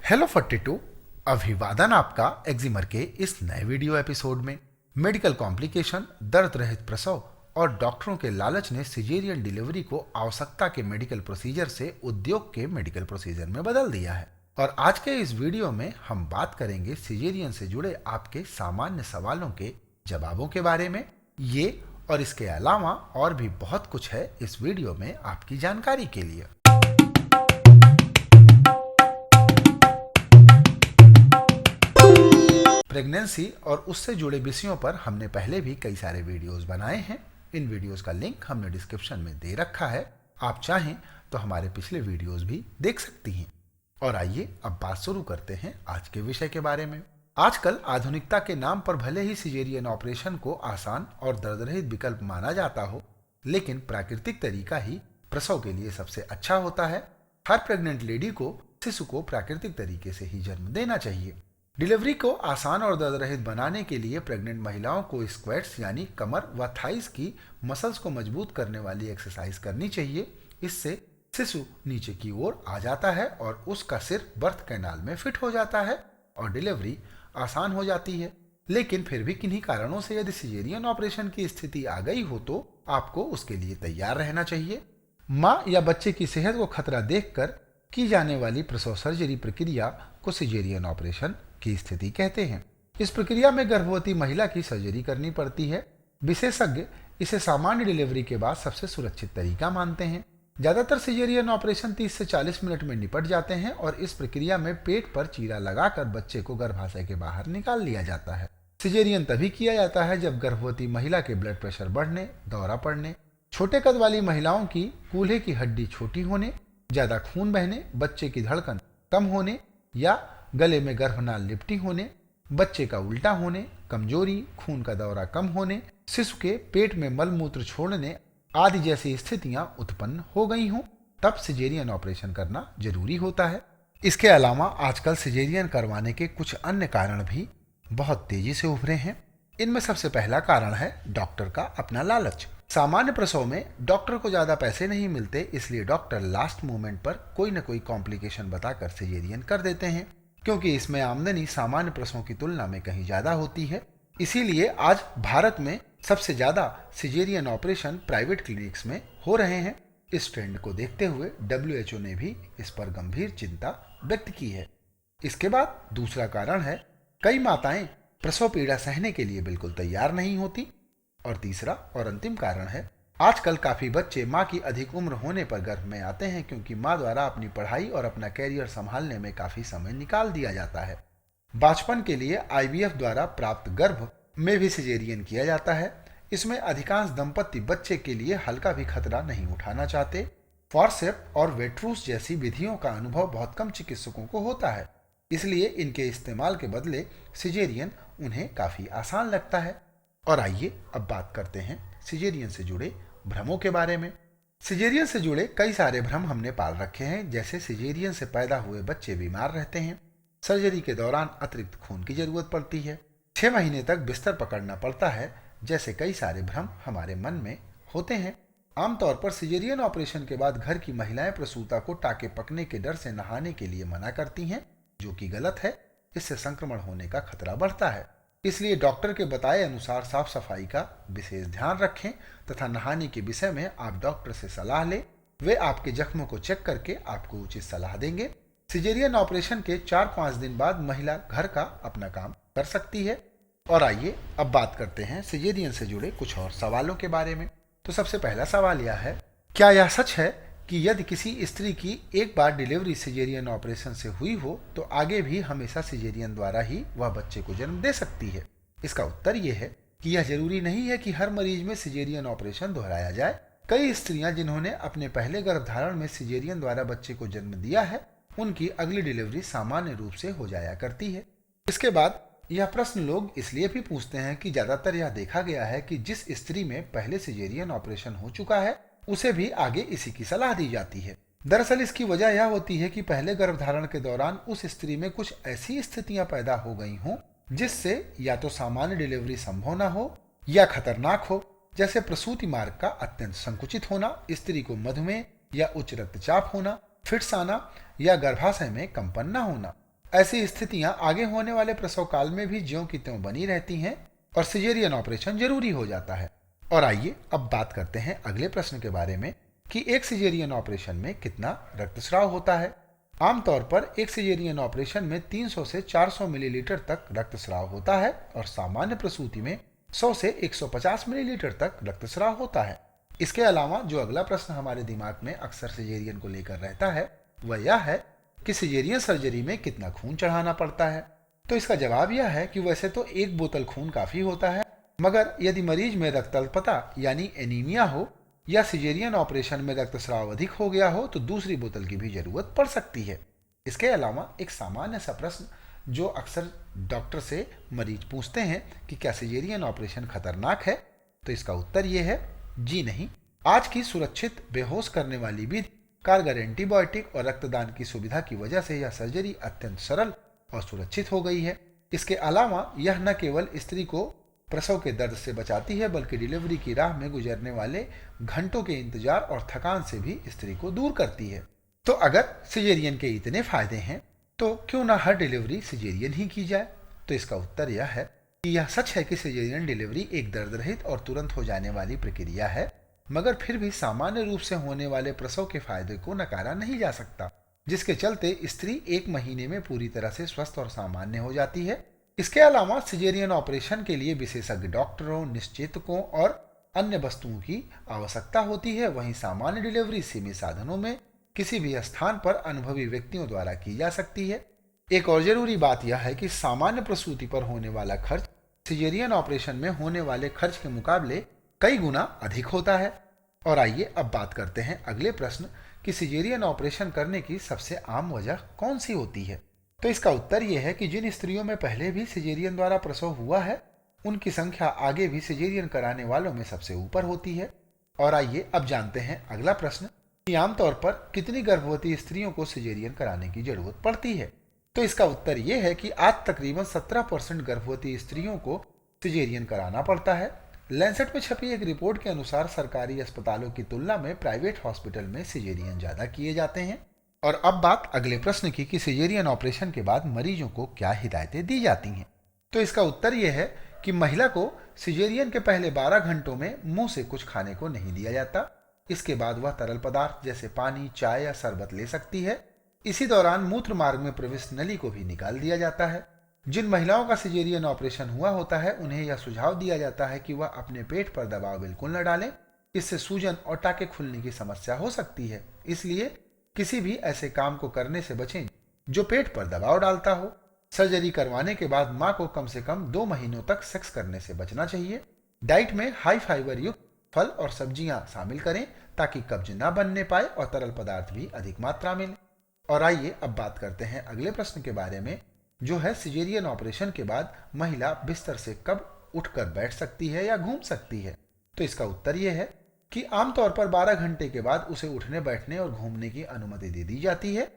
Hello 42। अभिवादन आपका एक्जिमर के इस नए वीडियो एपिसोड में। मेडिकल कॉम्प्लिकेशन, दर्द रहित प्रसव और डॉक्टरों के लालच ने सिजेरियन डिलीवरी को आवश्यकता के मेडिकल प्रोसीजर से उद्योग के मेडिकल प्रोसीजर में बदल दिया है। और आज के इस वीडियो में हम बात करेंगे सिजेरियन से जुड़े आपके सामान्य सवालों के जवाबों के बारे में। ये और इसके अलावा और भी बहुत कुछ है इस वीडियो में आपकी जानकारी के लिए। प्रेगनेंसी और उससे जुड़े विषयों पर हमने पहले भी कई सारे वीडियोस बनाए हैं। इन वीडियोस का लिंक हमने डिस्क्रिप्शन में दे रखा है, आप चाहें तो हमारे पिछले वीडियोस भी देख सकती हैं। और आइए अब बात शुरू करते हैं आज के विषय के बारे में। आजकल आधुनिकता के नाम पर भले ही सिजेरियन ऑपरेशन को आसान और दर्द रहित विकल्प माना जाता हो, लेकिन प्राकृतिक तरीका ही प्रसव के लिए सबसे अच्छा होता है। हर प्रेग्नेंट लेडी को शिशु को प्राकृतिक तरीके से ही जन्म देना चाहिए। डिलीवरी को आसान और दर्द रहित बनाने के लिए प्रेग्नेंट महिलाओं को स्क्वैट्स यानी कमर व थाइस की मसल्स को मजबूत करने वाली एक्सरसाइज करनी चाहिए। इससे शिशु नीचे की ओर आ जाता है और उसका सिर बर्थ कैनाल में फिट हो जाता है और डिलीवरी आसान हो जाती है। लेकिन फिर भी किन्हीं कारणों से यदि सिजेरियन ऑपरेशन की स्थिति आ गई हो तो आपको उसके लिए तैयार रहना चाहिए। माँ या बच्चे की सेहत को खतरा देखकर की जाने वाली प्रसव सर्जरी प्रक्रिया को सिजेरियन ऑपरेशन की स्थिति कहते हैं। इस प्रक्रिया में गर्भवती महिला की सर्जरी करनी पड़ती है। विशेषज्ञ इसे सामान्य डिलीवरी के बाद सबसे सुरक्षित तरीका मानते हैं। ज्यादातर सिजेरियन ऑपरेशन 30 से 40 मिनट में निपट जाते हैं और इस प्रक्रिया में पेट पर चीरा लगाकर बच्चे को गर्भाशय के बाहर निकाल लिया जाता है। सिजेरियन तभी किया जाता है जब गर्भवती महिला के ब्लड प्रेशर बढ़ने, दौरा पड़ने, छोटे कद वाली महिलाओं की कूल्हे की हड्डी छोटी होने, ज्यादा खून बहने, बच्चे की धड़कन कम होने या गले में गर्भनाल लिपटी होने, बच्चे का उल्टा होने, कमजोरी, खून का दौरा कम होने, शिशु के पेट में मलमूत्र छोड़ने आदि जैसी स्थितियां उत्पन्न हो गई हों, तब सिजेरियन ऑपरेशन करना जरूरी होता है। इसके अलावा आजकल सिजेरियन करवाने के कुछ अन्य कारण भी बहुत तेजी से उभरे हैं। इनमें सबसे पहला कारण है डॉक्टर का अपना लालच। सामान्य प्रसव में डॉक्टर को ज्यादा पैसे नहीं मिलते, इसलिए डॉक्टर लास्ट मोमेंट पर कोई न कोई कॉम्प्लिकेशन बताकर सिजेरियन कर देते हैं, क्योंकि इसमें आमदनी सामान्य प्रसवों की तुलना में कहीं ज्यादा होती है। इसीलिए आज भारत में सबसे ज्यादा सिजेरियन ऑपरेशन प्राइवेट क्लिनिक्स में हो रहे हैं। इस ट्रेंड को देखते हुए WHO ने भी इस पर गंभीर चिंता व्यक्त की है। इसके बाद दूसरा कारण है कई माताएं प्रसव पीड़ा सहने के लिए बिल्कुल तैयार नहीं होती। और तीसरा और अंतिम कारण है आजकल काफी बच्चे माँ की अधिक उम्र होने पर गर्भ में आते हैं, क्योंकि माँ द्वारा अपनी पढ़ाई और अपना कैरियर संभालने में काफी समय निकाल दिया जाता है। बचपन के लिए IVF द्वारा प्राप्त गर्भ में भी सिजेरियन किया जाता है। इसमें अधिकांश दंपत्ति बच्चे के लिए हल्का भी खतरा नहीं उठाना चाहते। फॉरसेप्स और वेट्रूस जैसी विधियों का अनुभव बहुत कम चिकित्सकों को होता है, इसलिए इनके इस्तेमाल के बदले सिजेरियन उन्हें काफी आसान लगता है। और आइए अब बात करते हैं सिजेरियन से जुड़े भ्रमों के बारे में। सिजेरियन से जुड़े कई सारे भ्रम हमने पाल रखे हैं, जैसे सिजेरियन से पैदा हुए बच्चे बीमार रहते हैं, सर्जरी के दौरान अतिरिक्त खून की जरूरत पड़ती है, 6 महीने तक बिस्तर पकड़ना पड़ता है, जैसे कई सारे भ्रम हमारे मन में होते हैं। आमतौर पर सिजेरियन ऑपरेशन के बाद घर की महिलाएं प्रसूता को टाके पकने के डर से नहाने के लिए मना करती हैं, जो कि गलत है। इससे संक्रमण होने का खतरा बढ़ता है, इसलिए डॉक्टर के बताए अनुसार साफ सफाई का विशेष ध्यान रखें तथा नहाने के विषय में आप डॉक्टर से सलाह लें। वे आपके जख्मों को चेक करके आपको उचित सलाह देंगे। सिजेरियन ऑपरेशन के 4-5 दिन बाद महिला घर का अपना काम कर सकती है। और आइए अब बात करते हैं सिजेरियन से जुड़े कुछ और सवालों के बारे में। तो सबसे पहला सवाल यह है, क्या यह सच है कि यदि किसी स्त्री की एक बार डिलीवरी सिजेरियन ऑपरेशन से हुई हो तो आगे भी हमेशा सिजेरियन द्वारा ही वह बच्चे को जन्म दे सकती है? इसका उत्तर यह है कि यह जरूरी नहीं है कि हर मरीज में सिजेरियन ऑपरेशन दोहराया जाए। कई स्त्रियां जिन्होंने अपने पहले गर्भधारण में सिजेरियन द्वारा बच्चे को जन्म दिया है, उनकी अगली डिलीवरी सामान्य रूप से हो जाया करती है। इसके बाद यह प्रश्न लोग इसलिए भी पूछते हैं कि ज्यादातर यह देखा गया है कि जिस स्त्री में पहले सिजेरियन ऑपरेशन हो चुका है उसे भी आगे इसी की सलाह दी जाती है। दरअसल इसकी वजह यह होती है कि पहले गर्भधारण के दौरान उस स्त्री में कुछ ऐसी स्थितियां पैदा हो गई हों जिससे या तो सामान्य डिलीवरी संभव न हो या खतरनाक हो, जैसे प्रसूति मार्ग का अत्यंत संकुचित होना, स्त्री को मधुमेह या उच्च रक्तचाप होना, फिट्स आना या गर्भाशय में कंपन न होना। ऐसी स्थितियां आगे होने वाले प्रसव काल में भी ज्यों की त्यों बनी रहती हैं और सिजेरियन ऑपरेशन जरूरी हो जाता है। और आइए अब बात करते हैं अगले प्रश्न के बारे में कि एक सिजेरियन ऑपरेशन में कितना रक्तस्राव होता है। आमतौर पर एक सिजेरियन ऑपरेशन में 300 से 400 मिलीलीटर तक रक्तस्राव होता है और सामान्य प्रसूति में 100 से 150 मिलीलीटर तक रक्तस्राव होता है। इसके अलावा जो अगला प्रश्न हमारे दिमाग में अक्सर सिजेरियन को लेकर रहता है वह यह है कि सिजेरियन सर्जरी में कितना खून चढ़ाना पड़ता है। तो इसका जवाब यह है कि वैसे तो 1 बोतल खून काफी होता है, मगर यदि मरीज में रक्तअल्पता यानी एनीमिया हो या सिजेरियन ऑपरेशन में रक्तस्राव अधिक हो गया हो तो दूसरी बोतल की भी जरूरत पड़ सकती है। इसके अलावा एक सामान्य सा प्रश्न जो अक्सर डॉक्टर से मरीज पूछते हैं कि क्या सिजेरियन ऑपरेशन खतरनाक है, तो इसका उत्तर यह है जी नहीं। आज की सुरक्षित बेहोश करने वाली विधि, कारगर एंटीबायोटिक और रक्तदान की सुविधा की वजह से यह सर्जरी अत्यंत सरल और सुरक्षित हो गई है। इसके अलावा यह न केवल स्त्री को प्रसव के दर्द से बचाती है बल्कि डिलीवरी की राह में गुजरने वाले घंटों के इंतजार और थकान से भी स्त्री को दूर करती है। तो अगर सिजेरियन के इतने फायदे हैं तो क्यों ना हर डिलीवरी सिजेरियन ही की जाए। तो इसका उत्तर यह है कि यह सच है कि सिजेरियन डिलीवरी एक दर्द रहित और तुरंत हो जाने वाली प्रक्रिया है, मगर फिर भी सामान्य रूप से होने वाले प्रसव के फायदे को नकारा नहीं जा सकता, जिसके चलते स्त्री 1 महीने में पूरी तरह से स्वस्थ और सामान्य हो जाती है। इसके अलावा सिजेरियन ऑपरेशन के लिए विशेषज्ञ डॉक्टरों, निश्चेतकों और अन्य वस्तुओं की आवश्यकता होती है। वहीं सामान्य डिलीवरी सीमित साधनों में किसी भी स्थान पर अनुभवी व्यक्तियों द्वारा की जा सकती है। एक और जरूरी बात यह है कि सामान्य प्रसूति पर होने वाला खर्च सिजेरियन ऑपरेशन में होने वाले खर्च के मुकाबले कई गुना अधिक होता है। और आइए अब बात करते हैं अगले प्रश्न कि सिजेरियन ऑपरेशन करने की सबसे आम वजह कौन सी होती है। तो इसका उत्तर यह है कि जिन स्त्रियों में पहले भी सिजेरियन द्वारा प्रसव हुआ है उनकी संख्या आगे भी सिजेरियन कराने वालों में सबसे ऊपर होती है। और आइए अब जानते हैं अगला प्रश्न कि आमतौर पर कितनी गर्भवती स्त्रियों को सिजेरियन कराने की जरूरत पड़ती है। तो इसका उत्तर यह है कि आज तकरीबन 17% गर्भवती स्त्रियों को सिजेरियन कराना पड़ता है। लैंसेट में छपी एक रिपोर्ट के अनुसार सरकारी अस्पतालों की तुलना में प्राइवेट हॉस्पिटल में सिजेरियन ज्यादा किए जाते हैं। और अब बात अगले प्रश्न की कि सिजेरियन ऑपरेशन के बाद मरीजों को क्या हिदायतें दी जाती हैं। तो इसका उत्तर यह है कि महिला को सिजेरियन के पहले 12 घंटों में मुंह से कुछ खाने को नहीं दिया जाता। इसके बाद वह तरल पदार्थ जैसे पानी, चाय या शरबत ले सकती है। इसी दौरान मूत्र मार्ग में प्रविष्ट नली को भी निकाल दिया जाता है। जिन महिलाओं का सिजेरियन ऑपरेशन हुआ होता है उन्हें यह सुझाव दिया जाता है कि वह अपने पेट पर दबाव बिल्कुल न डालें, इससे सूजन और टाके खुलने की समस्या हो सकती है। इसलिए किसी भी ऐसे काम को करने से बचें जो पेट पर दबाव डालता हो। सर्जरी करवाने के बाद मां को कम से कम 2 महीनों तक सेक्स करने से बचना चाहिए। डाइट में हाई फाइबर युक्त फल और सब्जियां शामिल करें ताकि कब्ज न बनने पाए और तरल पदार्थ भी अधिक मात्रा में लें। और आइए अब बात करते हैं अगले प्रश्न के बारे में जो है सिजेरियन ऑपरेशन के बाद महिला बिस्तर से कब उठकर बैठ सकती है या घूम सकती है। तो इसका उत्तर यह है कि आमतौर पर 12 घंटे के बाद उसे उठने, बैठने और घूमने की अनुमति दे दी जाती है।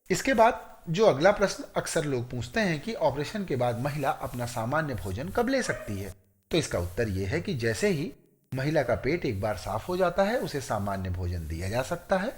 इसके बाद जो अगला प्रश्न अक्सर लोग पूछते हैं कि ऑपरेशन के बाद महिला अपना सामान्य भोजन कब ले सकती है। तो इसका उत्तर यह है कि जैसे ही महिला का पेट एक बार साफ हो जाता है उसे सामान्य भोजन दिया जा सकता है।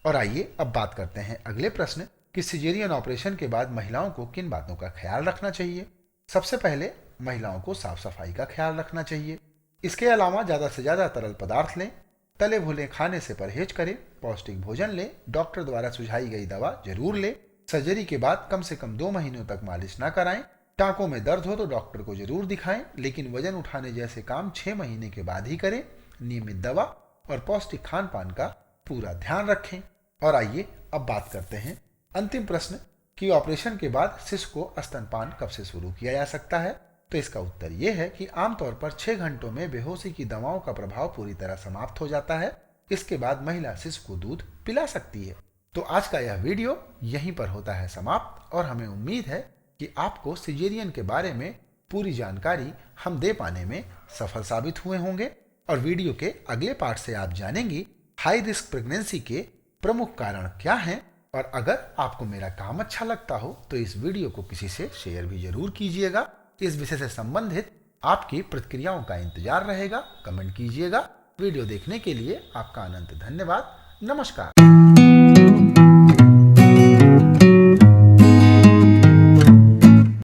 और आइए अब बात करते हैं अगले प्रश्न कि सिजेरियन ऑपरेशन के बाद महिलाओं को किन बातों का ख्याल रखना चाहिए। सबसे पहले महिलाओं को साफ सफाई का ख्याल रखना चाहिए। इसके अलावा ज्यादा से ज्यादा तरल पदार्थ लें, तले भुने खाने से परहेज करें, पौष्टिक भोजन लें, डॉक्टर द्वारा सुझाई गई दवा जरूर लें। सर्जरी के बाद कम से कम 2 महीनों तक मालिश ना कराएं। टांकों में दर्द हो तो डॉक्टर को जरूर दिखाएं, लेकिन वजन उठाने जैसे काम 6 महीने के बाद ही करें। नियमित दवा और पौष्टिक खान पान का पूरा ध्यान रखें। और आइए अब बात करते हैं अंतिम प्रश्न कि ऑपरेशन के बाद शिशु को स्तनपान कब से शुरू किया जा सकता है। तो इसका उत्तर यह है कि आमतौर पर 6 घंटों में बेहोशी की दवाओं का प्रभाव पूरी तरह समाप्त हो जाता है। इसके बाद महिला शिशु को दूध पिला सकती है। तो आज का यह वीडियो यहीं पर होता है समाप्त और हमें उम्मीद है कि आपको सिजेरियन के बारे में पूरी जानकारी हम दे पाने में सफल साबित हुए होंगे। और वीडियो के अगले पार्ट से आप जानेंगी हाई रिस्क प्रेगनेंसी के प्रमुख कारण क्या हैं। और अगर आपको मेरा काम अच्छा लगता हो तो इस वीडियो को किसी से शेयर भी जरूर कीजिएगा। इस विषय से संबंधित आपकी प्रतिक्रियाओं का इंतजार रहेगा। कमेंट कीजिएगा। वीडियो देखने के लिए आपका अनंत धन्यवाद। नमस्कार।